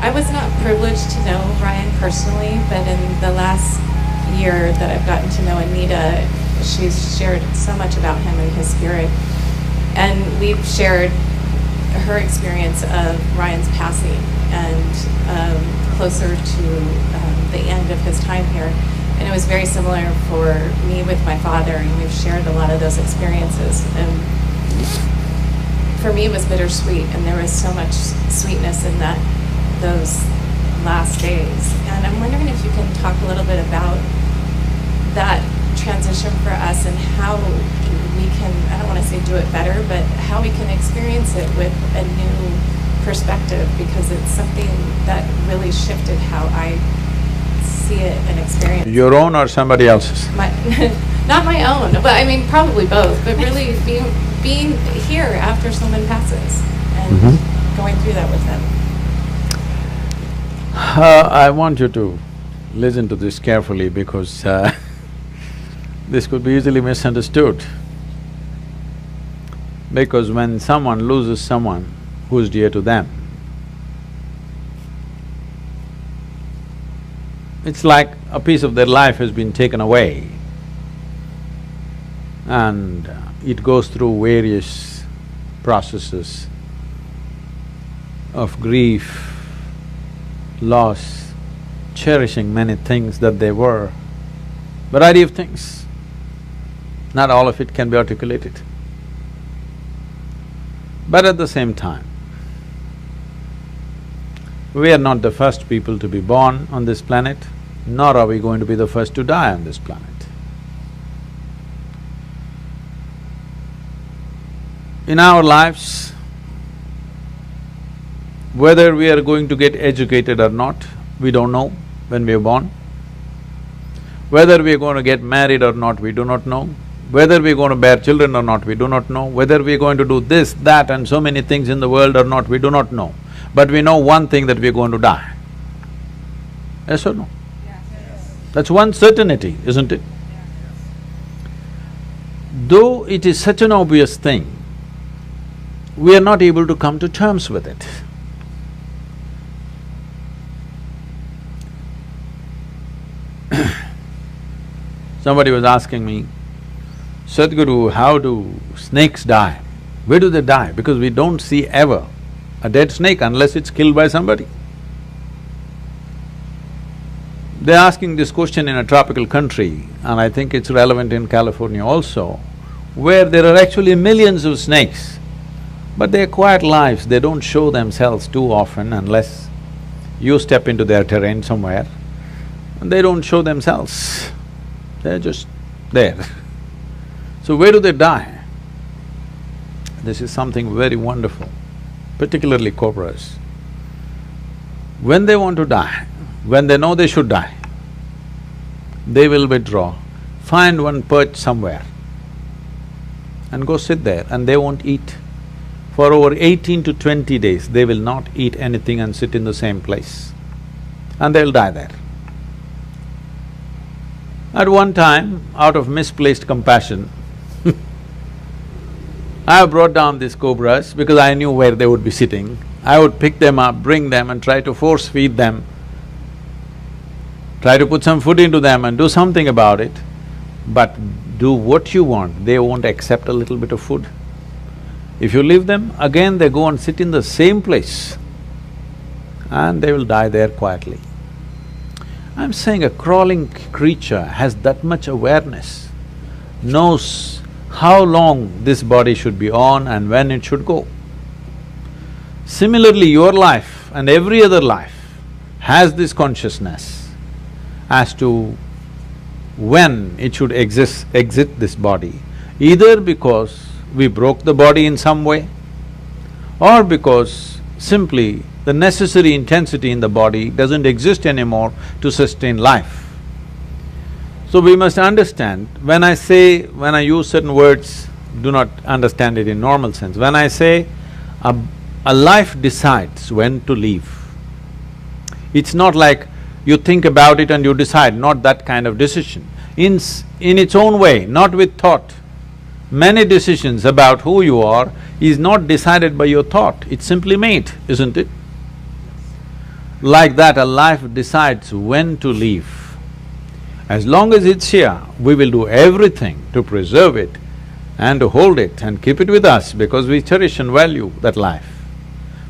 I was not privileged to know Ryan personally, but in the last year that I've gotten to know Anita, she's shared so much about him and his spirit. And we've shared her experience of Ryan's passing and closer to the end of his time here. And it was very similar for me with my father, and we've shared a lot of those experiences. And for me, it was bittersweet, and there was so much sweetness in those last days. And I'm wondering if you can talk a little bit about that transition for us and how we can, I don't want to say do it better, but how we can experience it with a new perspective, because it's something that really shifted how I see it and experience it. Your own or somebody else's? Not my own, but I mean probably both, but really being here after someone passes and going through that with them. I want you to listen to this carefully because this could be easily misunderstood. Because when someone loses someone who's dear to them, it's like a piece of their life has been taken away, and it goes through various processes of grief, loss, cherishing many things that they were, variety of things. Not all of it can be articulated. But at the same time, we are not the first people to be born on this planet, nor are we going to be the first to die on this planet. In our lives, whether we are going to get educated or not, we don't know when we are born. Whether we are going to get married or not, we do not know. Whether we are going to bear children or not, we do not know. Whether we are going to do this, that and so many things in the world or not, we do not know. But we know one thing, that we are going to die. Yes or no? Yes. That's one certainty, isn't it? Though it is such an obvious thing, we are not able to come to terms with it. Somebody was asking me, Sadhguru, how do snakes die? Where do they die? Because we don't see ever a dead snake unless it's killed by somebody. They're asking this question in a tropical country, and I think it's relevant in California also, where there are actually millions of snakes, but they're quiet lives, they don't show themselves too often unless you step into their terrain somewhere, and they don't show themselves, they're just there. So where do they die? This is something very wonderful, particularly cobras. When they want to die, when they know they should die, they will withdraw, find one perch somewhere and go sit there, and they won't eat. For over 18 to 20 days, they will not eat anything and sit in the same place, and they'll die there. At one time, out of misplaced compassion, I have brought down these cobras because I knew where they would be sitting. I would pick them up, bring them and try to force feed them, try to put some food into them and do something about it. But do what you want, they won't accept a little bit of food. If you leave them, again they go and sit in the same place and they will die there quietly. I'm saying a crawling creature has that much awareness, knows how long this body should be on and when it should go. Similarly, your life and every other life has this consciousness as to when it should exit this body, either because we broke the body in some way or because simply the necessary intensity in the body doesn't exist anymore to sustain life. So we must understand, when I use certain words, do not understand it in normal sense. When I say a life decides when to leave, it's not like you think about it and you decide, not that kind of decision. In its own way, not with thought. Many decisions about who you are is not decided by your thought, it's simply made, isn't it? Like that, a life decides when to leave. As long as it's here, we will do everything to preserve it and to hold it and keep it with us because we cherish and value that life.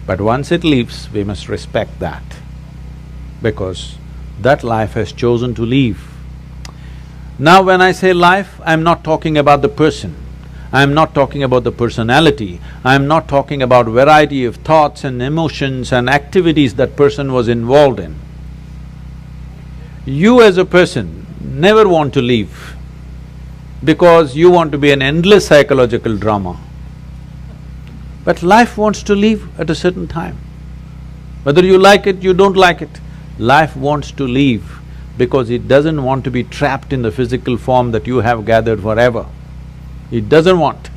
But once it leaves, we must respect that because that life has chosen to leave. Now when I say life, I'm not talking about the person, I'm not talking about the personality, I'm not talking about variety of thoughts and emotions and activities that person was involved in. You as a person never want to leave because you want to be an endless psychological drama. But life wants to leave at a certain time. Whether you like it, you don't like it, life wants to leave because it doesn't want to be trapped in the physical form that you have gathered forever. It doesn't want.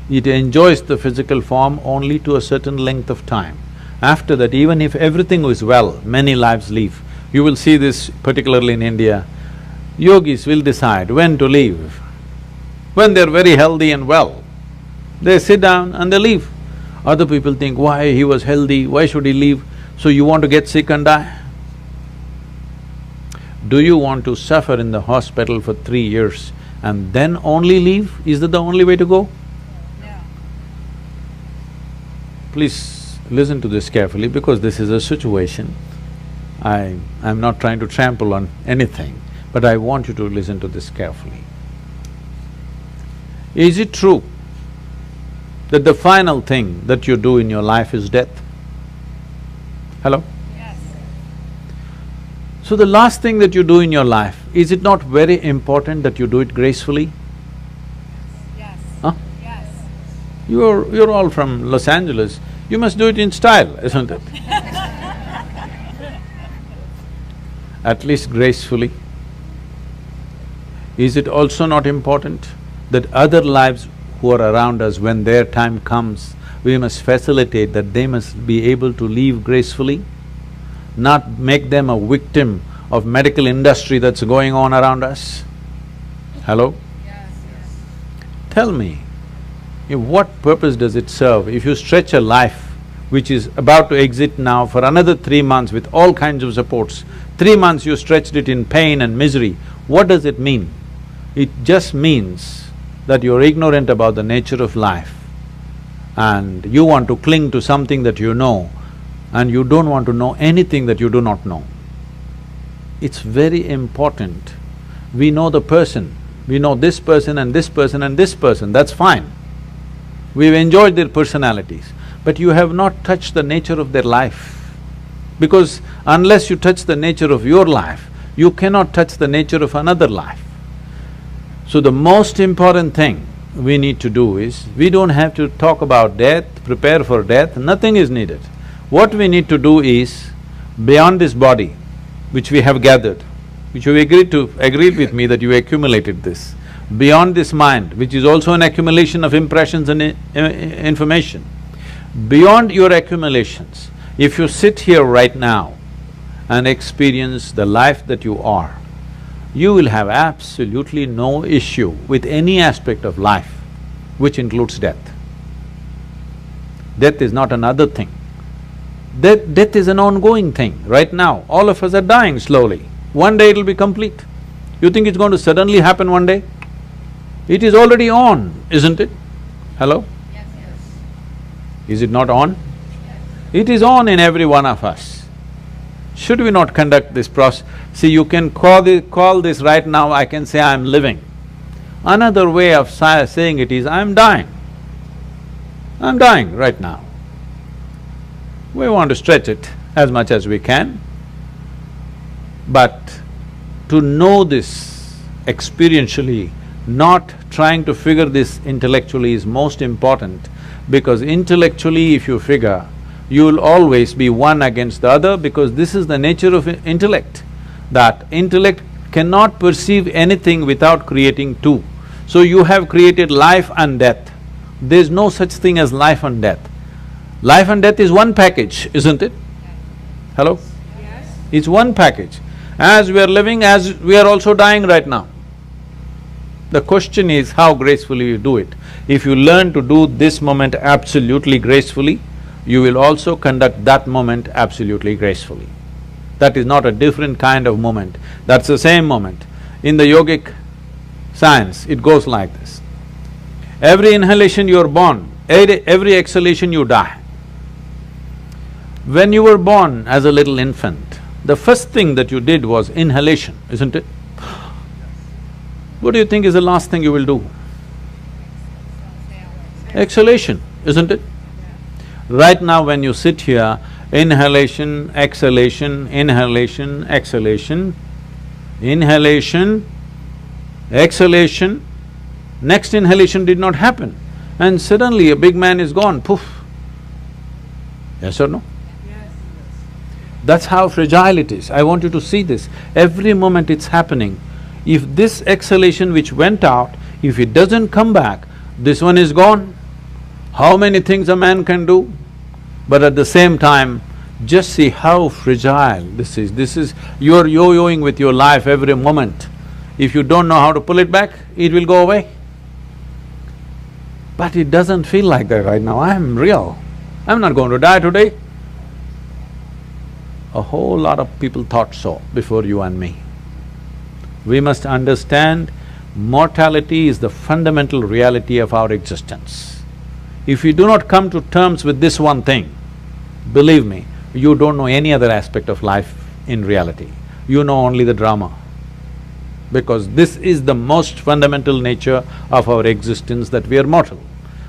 It enjoys the physical form only to a certain length of time. After that, even if everything is well, many lives leave. You will see this particularly in India. Yogis will decide when to leave. When they're very healthy and well, they sit down and they leave. Other people think, why he was healthy, why should he leave? So you want to get sick and die? Do you want to suffer in the hospital for 3 years and then only leave? Is that the only way to go? No. Please listen to this carefully because this is a situation. I'm not trying to trample on anything, but I want you to listen to this carefully. Is it true that the final thing that you do in your life is death? Hello? Yes. So the last thing that you do in your life, is it not very important that you do it gracefully? Yes. Huh? Yes. You're all from Los Angeles, you must do it in style, isn't it? At least gracefully. Is it also not important that other lives who are around us, when their time comes, we must facilitate that they must be able to leave gracefully, not make them a victim of medical industry that's going on around us? Hello? Yes, yes. Tell me, what purpose does it serve if you stretch a life which is about to exit now for another 3 months with all kinds of supports? 3 months you stretched it in pain and misery. What does it mean? It just means that you're ignorant about the nature of life and you want to cling to something that you know and you don't want to know anything that you do not know. It's very important. We know the person, we know this person and this person and this person, that's fine. We've enjoyed their personalities, but you have not touched the nature of their life. Because unless you touch the nature of your life, you cannot touch the nature of another life. So the most important thing we need to do is, we don't have to talk about death, prepare for death, nothing is needed. What we need to do is, beyond this body, which we have gathered, which you agreed with me that you accumulated this, beyond this mind, which is also an accumulation of impressions and information, beyond your accumulations, if you sit here right now and experience the life that you are, you will have absolutely no issue with any aspect of life, which includes death. Death is not another thing. Death is an ongoing thing. Right now, all of us are dying slowly. One day it'll be complete. You think it's going to suddenly happen one day? It is already on, isn't it? Hello? Yes, yes. Is it not on? Yes. It is on in every one of us. Should we not conduct this process? See, you can call this right now, I can say I'm living. Another way of saying it is, I'm dying. I'm dying right now. We want to stretch it as much as we can, but to know this experientially, not trying to figure this intellectually is most important, because intellectually if you figure, you will always be one against the other, because this is the nature of intellect, that intellect cannot perceive anything without creating two. So you have created life and death. There's no such thing as life and death. Life and death is one package, isn't it? Hello? Yes. It's one package. As we are living, as we are also dying right now. The question is how gracefully you do it. If you learn to do this moment absolutely gracefully, you will also conduct that moment absolutely gracefully. That is not a different kind of moment, that's the same moment. In the yogic science, it goes like this. Every inhalation you are born, every exhalation you die. When you were born as a little infant, the first thing that you did was inhalation, isn't it? What do you think is the last thing you will do? Exhalation, isn't it? Right now when you sit here, inhalation, exhalation, inhalation, exhalation, inhalation, exhalation, next inhalation did not happen, and suddenly a big man is gone, poof. Yes or no? Yes. That's how fragile it is. I want you to see this. Every moment it's happening. If this exhalation which went out, if it doesn't come back, this one is gone. How many things a man can do? But at the same time, just see how fragile this is. You're yo-yoing with your life every moment. If you don't know how to pull it back, it will go away. But it doesn't feel like that right now. I'm real. I'm not going to die today. A whole lot of people thought so before you and me. We must understand mortality is the fundamental reality of our existence. If you do not come to terms with this one thing, believe me, you don't know any other aspect of life in reality. You know only the drama. Because this is the most fundamental nature of our existence, that we are mortal.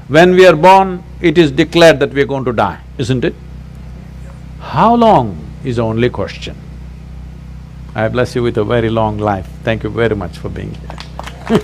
When we are born, it is declared that we are going to die, isn't it? How long is the only question. I bless you with a very long life. Thank you very much for being here.